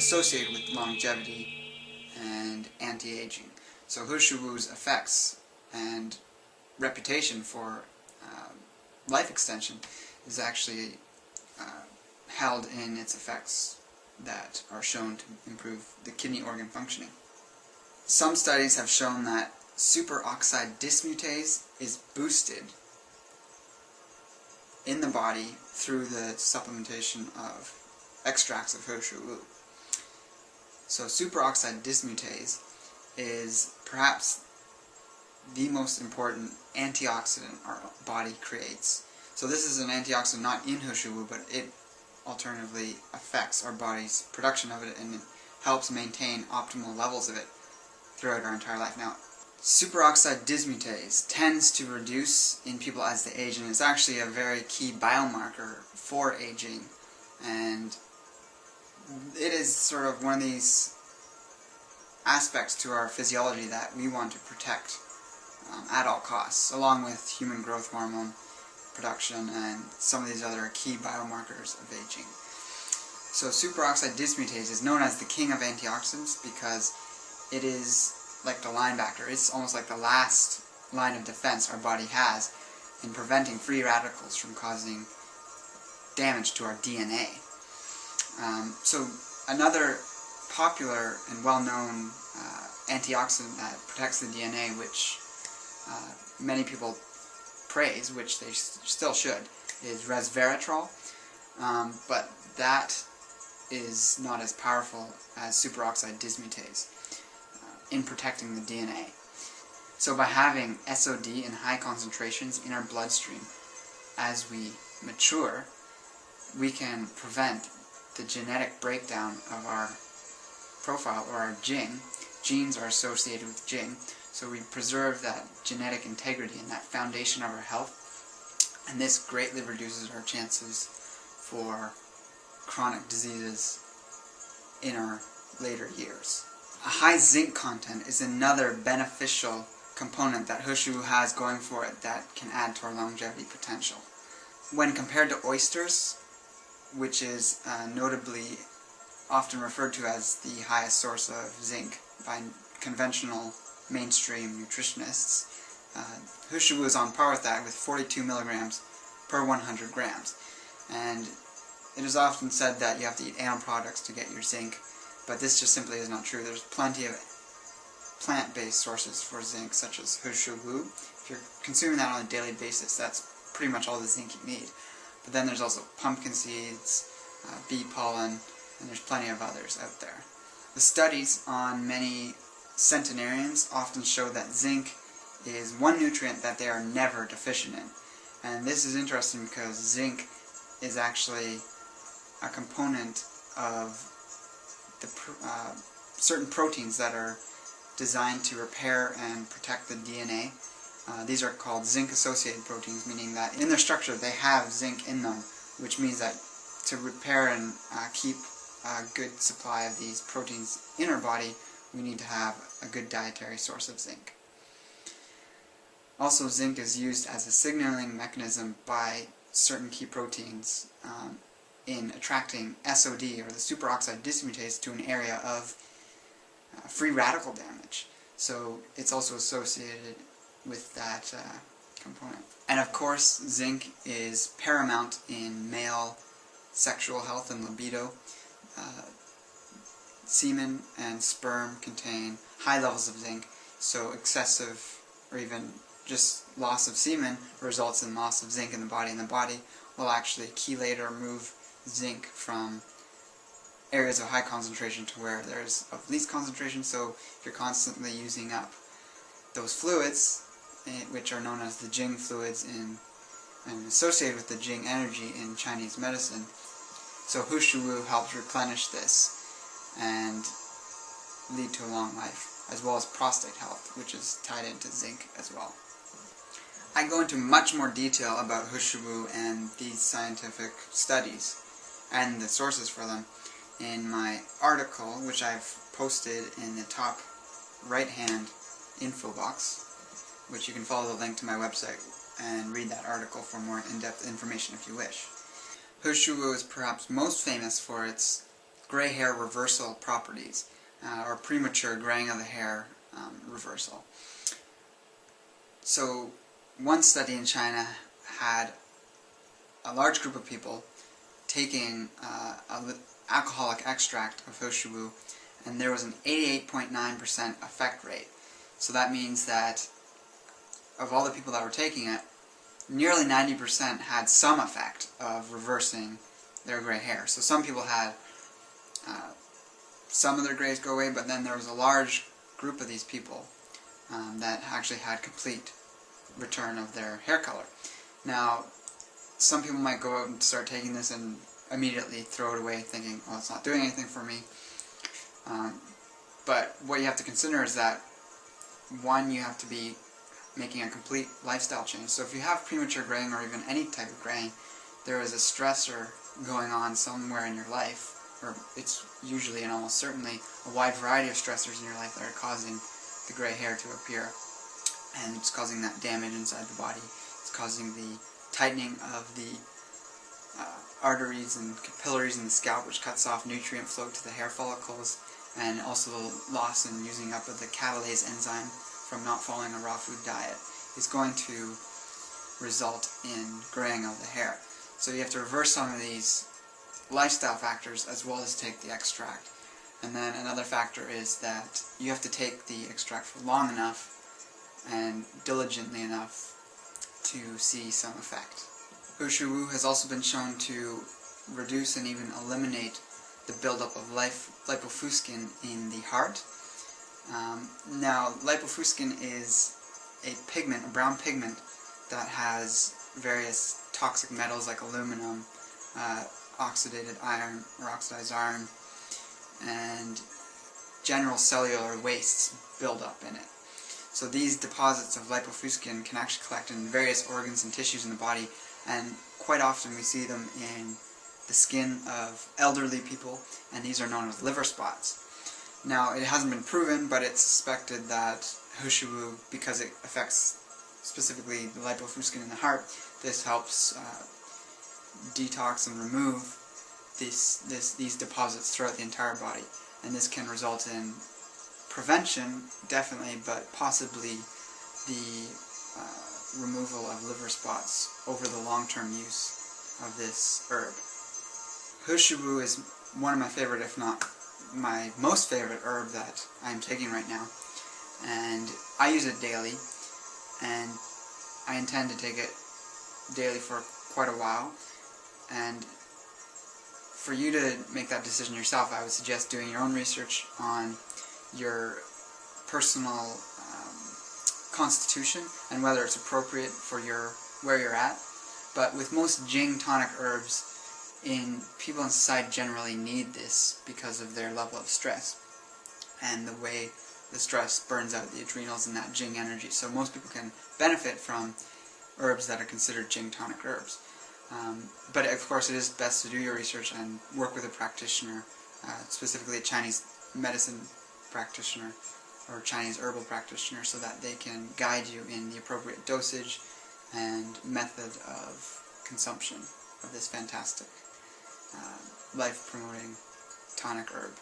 associated with longevity and anti-aging. So He Shou Wu's effects and reputation for life extension is actually held in its effects that are shown to improve the kidney organ functioning. Some studies have shown that superoxide dismutase is boosted in the body through the supplementation of extracts of He Shou Wu. So superoxide dismutase is perhaps the most important antioxidant our body creates. So this is an antioxidant not in He Shou Wu, but it alternatively affects our body's production of it, and it helps maintain optimal levels of it throughout our entire life. Now, superoxide dismutase tends to reduce in people as they age, and it's actually a very key biomarker for aging, and it is sort of one of these aspects to our physiology that we want to protect at all costs, along with human growth hormone production and some of these other key biomarkers of aging. So superoxide dismutase is known as the king of antioxidants because it is like the linebacker. It's almost like the last line of defense our body has in preventing free radicals from causing damage to our DNA. So another popular and well-known antioxidant that protects the DNA, which many people praise, which they still should, is resveratrol, but that is not as powerful as superoxide dismutase in protecting the DNA. So by having SOD in high concentrations in our bloodstream as we mature, we can prevent the genetic breakdown of our profile, or our Jing. Genes are associated with Jing, so we preserve that genetic integrity and that foundation of our health, and this greatly reduces our chances for chronic diseases in our later years. A high zinc content is another beneficial component that He Shou Wu has going for it that can add to our longevity potential. When compared to oysters, which is notably often referred to as the highest source of zinc by conventional mainstream nutritionists, He Shou Wu is on par with that, with 42 milligrams per 100 grams. And it is often said that you have to eat animal products to get your zinc, but this just simply is not true. There's plenty of plant-based sources for zinc, such as He Shou Wu. If you're consuming that on a daily basis, that's pretty much all the zinc you need. But then there's also pumpkin seeds, bee pollen, and there's plenty of others out there. The studies on many centenarians often show that zinc is one nutrient that they are never deficient in. And this is interesting because zinc is actually a component of the certain proteins that are designed to repair and protect the DNA. These are called zinc-associated proteins, meaning that in their structure they have zinc in them, which means that to repair and keep a good supply of these proteins in our body, we need to have a good dietary source of zinc. Also, zinc is used as a signaling mechanism by certain key proteins in attracting SOD, or the superoxide dismutase, to an area of free radical damage. So it's also associated with that component. And of course, zinc is paramount in male sexual health and libido. Semen and sperm contain high levels of zinc, so excessive or even just loss of semen results in loss of zinc in the body, and the body will actually chelate or move zinc from areas of high concentration to where there's of least concentration. So if you're constantly using up those fluids, which are known as the Jing fluids and associated with the Jing energy in Chinese medicine, so He Shou Wu helps replenish this and lead to a long life, as well as prostate health, which is tied into zinc as well. I go into much more detail about He Shou Wu and these scientific studies and the sources for them in my article, which I've posted in the top right-hand info box, which you can follow the link to my website and read that article for more in-depth information if you wish. He Shou Wu is perhaps most famous for its gray hair reversal properties, or premature graying of the hair reversal. So one study in China had a large group of people taking an alcoholic extract of He Shou Wu, and there was an 88.9% effect rate. So that means that of all the people that were taking it, nearly 90% had some effect of reversing their gray hair. So some people had some of their grays go away, but then there was a large group of these people that actually had complete return of their hair color. Now, some people might go out and start taking this and immediately throw it away thinking, well, it's not doing anything for me. But what you have to consider is that, one, you have to be making a complete lifestyle change. So if you have premature graying or even any type of graying, there is a stressor going on somewhere in your life, or it's usually and almost certainly a wide variety of stressors in your life that are causing the gray hair to appear. And it's causing that damage inside the body. It's causing the tightening of the arteries and capillaries in the scalp, which cuts off nutrient flow to the hair follicles, and also the loss and using up of the catalase enzyme from not following a raw food diet is going to result in graying of the hair. So you have to reverse some of these lifestyle factors as well as take the extract. And then another factor is that you have to take the extract for long enough and diligently enough to see some effect. He Shou Wu has also been shown to reduce and even eliminate the buildup of lipofuscin in the heart. Now, lipofuscin is a pigment, a brown pigment, that has various toxic metals like aluminum, oxidated iron or oxidized iron, and general cellular wastes build up in it. So these deposits of lipofuscin can actually collect in various organs and tissues in the body, and quite often we see them in the skin of elderly people, and these are known as liver spots. Now, it hasn't been proven, but it's suspected that He Shou Wu, because it affects specifically the lipofuscin in the heart, this helps detox and remove these deposits throughout the entire body. And this can result in prevention, definitely, but possibly the removal of liver spots over the long-term use of this herb. He Shou Wu is one of my favorite, if not my most favorite herb that I'm taking right now, and I use it daily, and I intend to take it daily for quite a while. And for you to make that decision yourself, I would suggest doing your own research on your personal constitution and whether it's appropriate for where you're at. But with most Jing tonic herbs, people in society generally need this because of their level of stress and the way the stress burns out the adrenals and that Jing energy. So most people can benefit from herbs that are considered Jing tonic herbs. But of course it is best to do your research and work with a practitioner, specifically a Chinese medicine practitioner or Chinese herbal practitioner, so that they can guide you in the appropriate dosage and method of consumption of this fantastic life-promoting tonic herb.